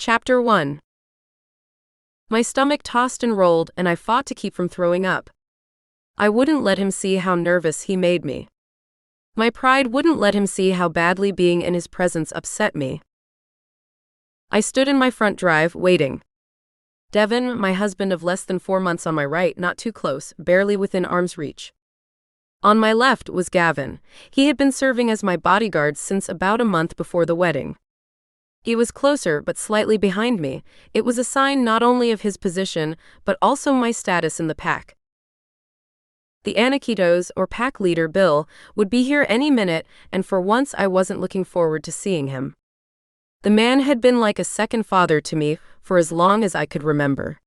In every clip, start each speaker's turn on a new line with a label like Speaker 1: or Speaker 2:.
Speaker 1: Chapter 1. My stomach tossed and rolled, and I fought to keep from throwing up. I wouldn't let him see how nervous he made me. My pride wouldn't let him see how badly being in his presence upset me. I stood in my front drive, waiting. Devin, my husband of less than 4 months on my right, not too close, barely within arm's reach. On my left was Gavin. He had been serving as my bodyguard since about a month before the wedding. He was closer but slightly behind me. It was a sign not only of his position, but also my status in the pack. The Aniquitos, or pack leader Bill, would be here any minute, and for once I wasn't looking forward to seeing him. The man had been like a second father to me for as long as I could remember.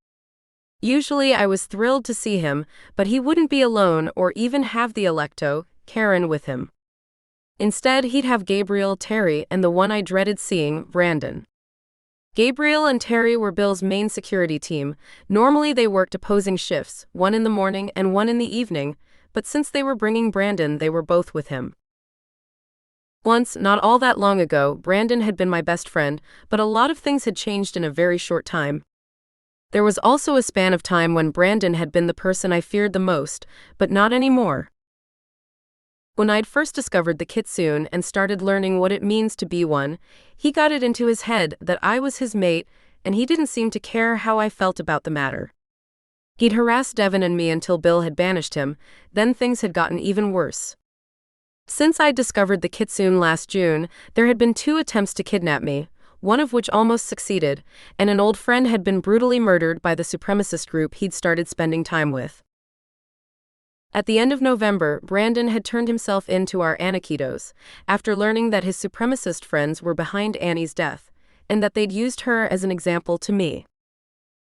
Speaker 1: Usually I was thrilled to see him, but he wouldn't be alone or even have the Electo, Karen, with him. Instead, he'd have Gabriel, Terry, and the one I dreaded seeing, Brandon. Gabriel and Terry were Bill's main security team. Normally they worked opposing shifts, one in the morning and one in the evening, but since they were bringing Brandon, they were both with him. Once, not all that long ago, Brandon had been my best friend, but a lot of things had changed in a very short time. There was also a span of time when Brandon had been the person I feared the most, but not anymore. When I'd first discovered the Kitsune and started learning what it means to be one, he got it into his head that I was his mate, and he didn't seem to care how I felt about the matter. He'd harassed Devin and me until Bill had banished him, then things had gotten even worse. Since I'd discovered the Kitsune last June, there had been 2 attempts to kidnap me, one of which almost succeeded, and an old friend had been brutally murdered by the supremacist group he'd started spending time with. At the end of November, Brandon had turned himself in to our Aniquitos, after learning that his supremacist friends were behind Annie's death, and that they'd used her as an example to me.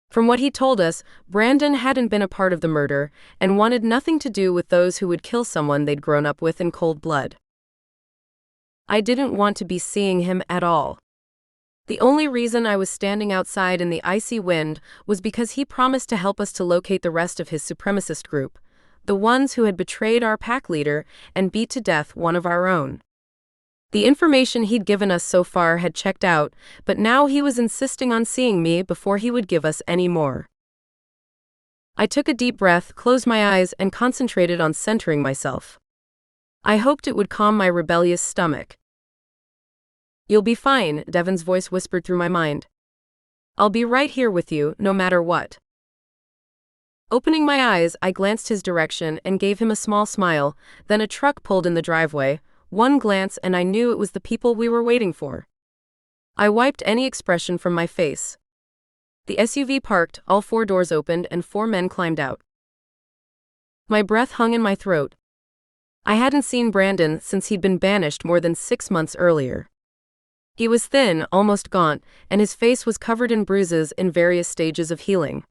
Speaker 1: From what he told us, Brandon hadn't been a part of the murder, and wanted nothing to do with those who would kill someone they'd grown up with in cold blood. I didn't want to be seeing him at all. The only reason I was standing outside in the icy wind was because he promised to help us to locate the rest of his supremacist group, the ones who had betrayed our pack leader and beat to death one of our own. The information he'd given us so far had checked out, but now he was insisting on seeing me before he would give us any more. I took a deep breath, closed my eyes, and concentrated on centering myself. I hoped it would calm my rebellious stomach. "You'll be fine," Devin's voice whispered through my mind. "I'll be right here with you, no matter what." Opening my eyes, I glanced his direction and gave him a small smile. Then a truck pulled in the driveway. One glance and I knew it was the people we were waiting for. I wiped any expression from my face. The SUV parked, all 4 doors opened, and 4 men climbed out. My breath hung in my throat. I hadn't seen Brandon since he'd been banished more than 6 months earlier. He was thin, almost gaunt, and his face was covered in bruises in various stages of healing.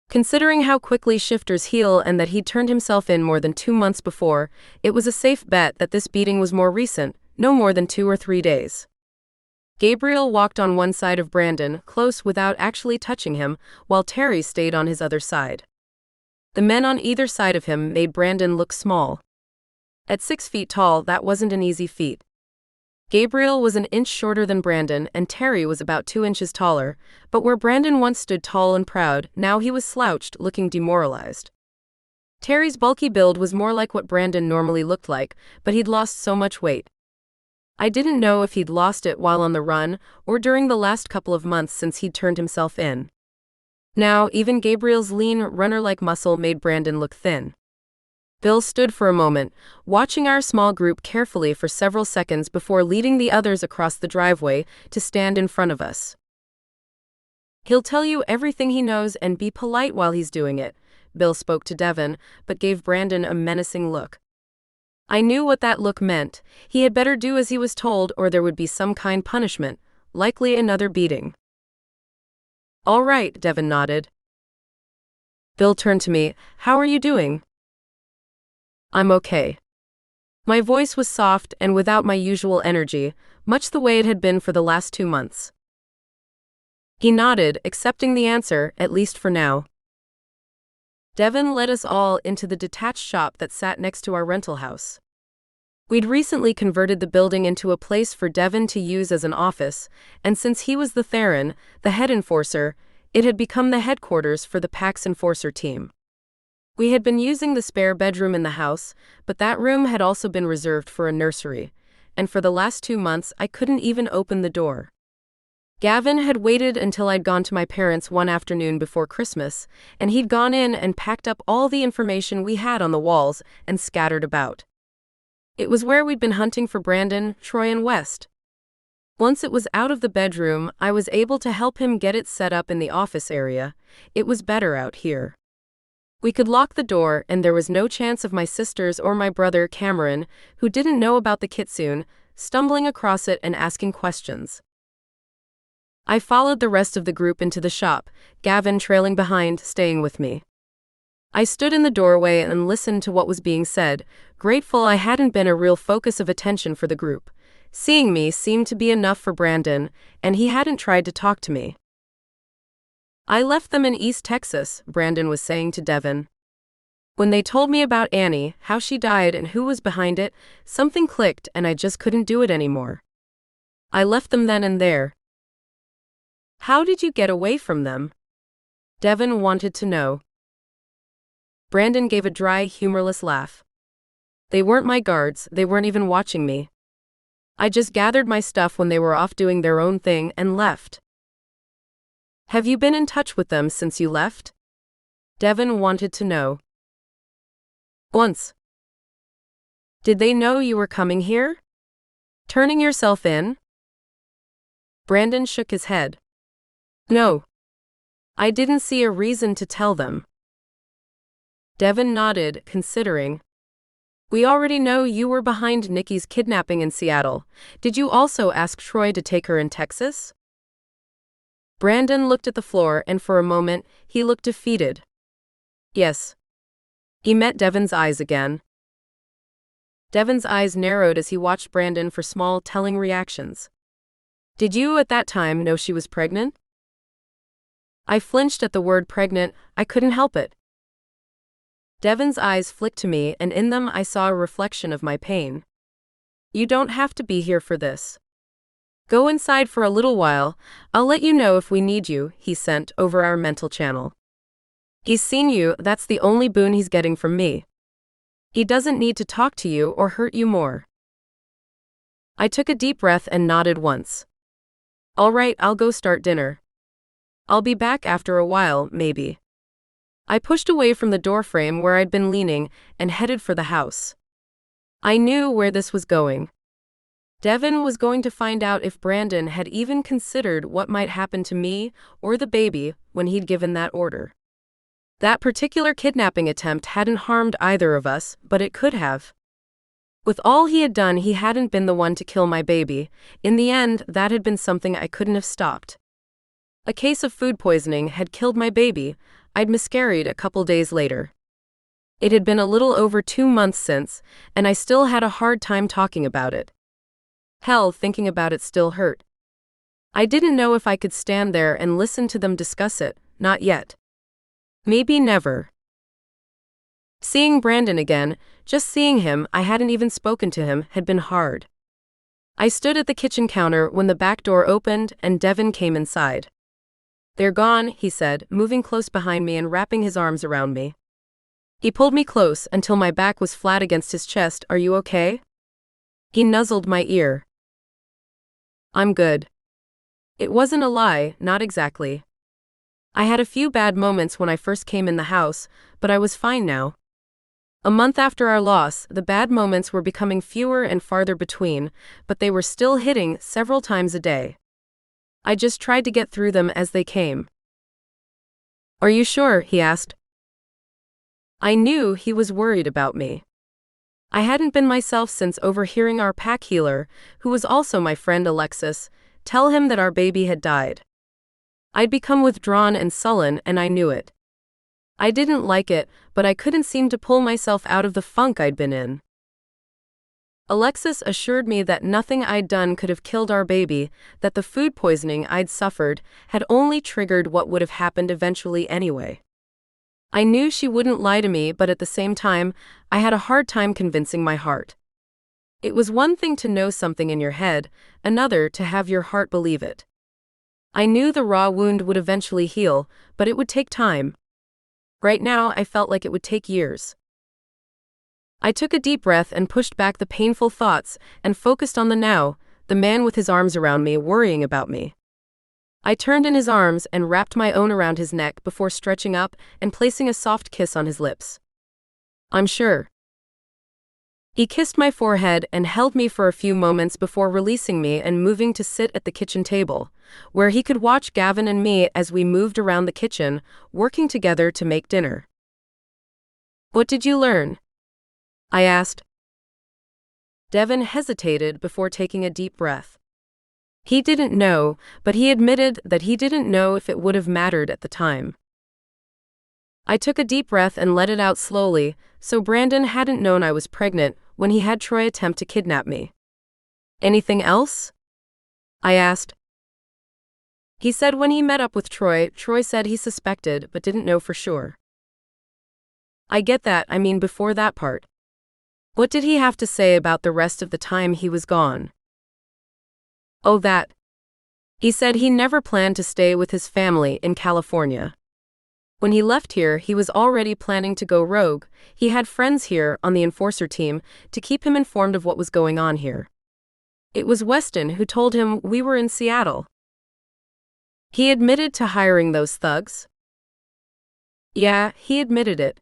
Speaker 1: Considering how quickly shifters heal and that he'd turned himself in more than 2 months before, it was a safe bet that this beating was more recent, no more than 2 or 3 days. Gabriel walked on one side of Brandon, close without actually touching him, while Terry stayed on his other side. The men on either side of him made Brandon look small. At 6 feet tall, that wasn't an easy feat. Gabriel was an inch shorter than Brandon, and Terry was about 2 inches taller, but where Brandon once stood tall and proud, now he was slouched, looking demoralized. Terry's bulky build was more like what Brandon normally looked like, but he'd lost so much weight. I didn't know if he'd lost it while on the run, or during the last couple of months since he'd turned himself in. Now, even Gabriel's lean, runner-like muscle made Brandon look thin. Bill stood for a moment, watching our small group carefully for several seconds before leading the others across the driveway to stand in front of us. "He'll tell you everything he knows and be polite while he's doing it," Bill spoke to Devin, but gave Brandon a menacing look. I knew what that look meant. He had better do as he was told or there would be some kind punishment, likely another beating. "All right," Devin nodded. Bill turned to me. "How are you doing?" "I'm okay." My voice was soft and without my usual energy, much the way it had been for the last 2 months. He nodded, accepting the answer, at least for now. Devin led us all into the detached shop that sat next to our rental house. We'd recently converted the building into a place for Devon to use as an office, and since he was the Theron, the head enforcer, it had become the headquarters for the PAX enforcer team. We had been using the spare bedroom in the house, but that room had also been reserved for a nursery, and for the last 2 months I couldn't even open the door. Gavin had waited until I'd gone to my parents one afternoon before Christmas, and he'd gone in and packed up all the information we had on the walls and scattered about. It was where we'd been hunting for Brandon, Troy, and West. Once it was out of the bedroom, I was able to help him get it set up in the office area. It was better out here. We could lock the door, and there was no chance of my sisters or my brother, Cameron, who didn't know about the Kitsune, stumbling across it and asking questions. I followed the rest of the group into the shop, Gavin trailing behind, staying with me. I stood in the doorway and listened to what was being said, grateful I hadn't been a real focus of attention for the group. Seeing me seemed to be enough for Brandon, and he hadn't tried to talk to me. I left them in East Texas, Brandon was saying to Devon. When they told me about Annie, how she died and who was behind it, something clicked and I just couldn't do it anymore. I left them then and there. How did you get away from them? Devon wanted to know. Brandon gave a dry, humorless laugh. They weren't my guards, they weren't even watching me. I just gathered my stuff when they were off doing their own thing and left. Have you been in touch with them since you left? Devon wanted to know. Once. Did they know you were coming here? Turning yourself in? Brandon shook his head. No. I didn't see a reason to tell them. Devon nodded, considering. We already know you were behind Nickie's kidnapping in Seattle. Did you also ask Troy to take her in Texas? Brandon looked at the floor and for a moment, he looked defeated. Yes. He met Devon's eyes again. Devon's eyes narrowed as he watched Brandon for small, telling reactions. Did you at that time know she was pregnant? I flinched at the word pregnant, I couldn't help it. Devon's eyes flicked to me, and in them I saw a reflection of my pain. You don't have to be here for this. Go inside for a little while, I'll let you know if we need you, he sent over our mental channel. He's seen you, that's the only boon he's getting from me. He doesn't need to talk to you or hurt you more. I took a deep breath and nodded once. All right, I'll go start dinner. I'll be back after a while, maybe. I pushed away from the doorframe where I'd been leaning and headed for the house. I knew where this was going. Devon was going to find out if Brandon had even considered what might happen to me or the baby when he'd given that order. That particular kidnapping attempt hadn't harmed either of us, but it could have. With all he had done, he hadn't been the one to kill my baby. In the end, that had been something I couldn't have stopped. A case of food poisoning had killed my baby. I'd miscarried a couple days later. It had been a little over 2 months since, and I still had a hard time talking about it. Hell, thinking about it still hurt. I didn't know if I could stand there and listen to them discuss it, not yet. Maybe never. Seeing Brandon again, just seeing him, I hadn't even spoken to him, had been hard. I stood at the kitchen counter when the back door opened and Devon came inside. They're gone, he said, moving close behind me and wrapping his arms around me. He pulled me close until my back was flat against his chest. Are you okay? He nuzzled my ear. I'm good. It wasn't a lie, not exactly. I had a few bad moments when I first came in the house, but I was fine now. A month after our loss, the bad moments were becoming fewer and farther between, but they were still hitting several times a day. I just tried to get through them as they came. Are you sure? He asked. I knew he was worried about me. I hadn't been myself since overhearing our pack healer, who was also my friend Alexis, tell him that our baby had died. I'd become withdrawn and sullen, and I knew it. I didn't like it, but I couldn't seem to pull myself out of the funk I'd been in. Alexis assured me that nothing I'd done could have killed our baby, that the food poisoning I'd suffered had only triggered what would have happened eventually anyway. I knew she wouldn't lie to me, but at the same time, I had a hard time convincing my heart. It was one thing to know something in your head, another to have your heart believe it. I knew the raw wound would eventually heal, but it would take time. Right now, I felt like it would take years. I took a deep breath and pushed back the painful thoughts and focused on the now, the man with his arms around me worrying about me. I turned in his arms and wrapped my own around his neck before stretching up and placing a soft kiss on his lips. I'm sure. He kissed my forehead and held me for a few moments before releasing me and moving to sit at the kitchen table, where he could watch Gavin and me as we moved around the kitchen, working together to make dinner. What did you learn? I asked. Devin hesitated before taking a deep breath. He didn't know, but he admitted that he didn't know if it would have mattered at the time. I took a deep breath and let it out slowly, so Brandon hadn't known I was pregnant when he had Troy attempt to kidnap me. Anything else? I asked. He said when he met up with Troy said he suspected but didn't know for sure. I get that, I mean before that part. What did he have to say about the rest of the time he was gone? Oh, that. He said he never planned to stay with his family in California. When he left here, he was already planning to go rogue. He had friends here on the enforcer team to keep him informed of what was going on here. It was Weston who told him we were in Seattle. He admitted to hiring those thugs. Yeah, he admitted it.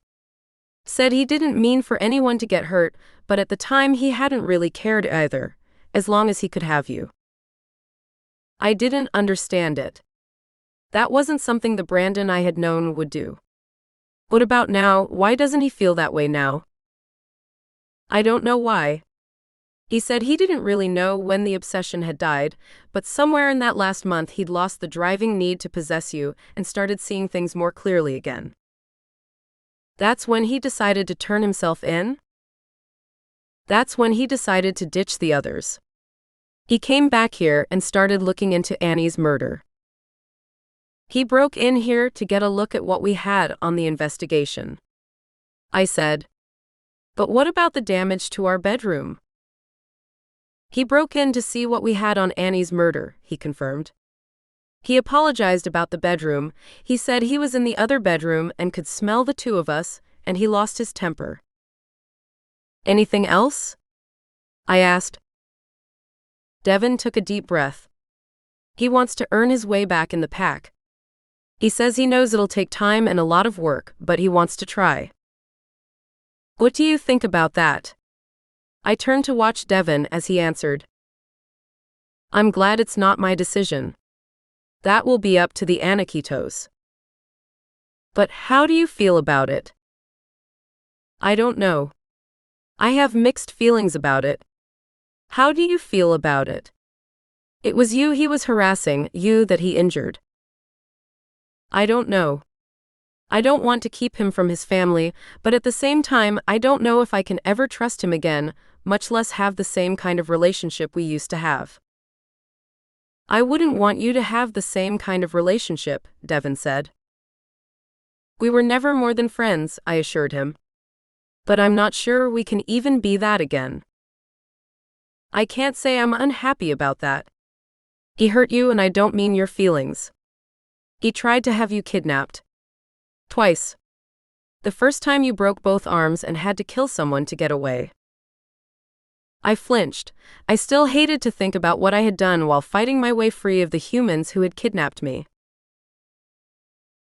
Speaker 1: Said he didn't mean for anyone to get hurt, but at the time he hadn't really cared either, as long as he could have you. I didn't understand it. That wasn't something the Brandon I had known would do. What about now? Why doesn't he feel that way now? I don't know why. He said he didn't really know when the obsession had died, but somewhere in that last month he'd lost the driving need to possess you and started seeing things more clearly again. That's when he decided to turn himself in? That's when he decided to ditch the others. He came back here and started looking into Annie's murder. He broke in here to get a look at what we had on the investigation. I said, but what about the damage to our bedroom? He broke in to see what we had on Annie's murder, he confirmed. He apologized about the bedroom. He said he was in the other bedroom and could smell the two of us, and he lost his temper. Anything else? I asked. Devin took a deep breath. He wants to earn his way back in the pack. He says he knows it'll take time and a lot of work, but he wants to try. What do you think about that? I turned to watch Devin as he answered. I'm glad it's not my decision. That will be up to the Aniquitos. But how do you feel about it? I don't know. I have mixed feelings about it. How do you feel about it? It was you he was harassing, you that he injured. I don't know. I don't want to keep him from his family, but at the same time, I don't know if I can ever trust him again, much less have the same kind of relationship we used to have. I wouldn't want you to have the same kind of relationship, Devin said. We were never more than friends, I assured him. But I'm not sure we can even be that again. I can't say I'm unhappy about that. He hurt you and I don't mean your feelings. He tried to have you kidnapped. Twice. The first time you broke both arms and had to kill someone to get away. I flinched. I still hated to think about what I had done while fighting my way free of the humans who had kidnapped me.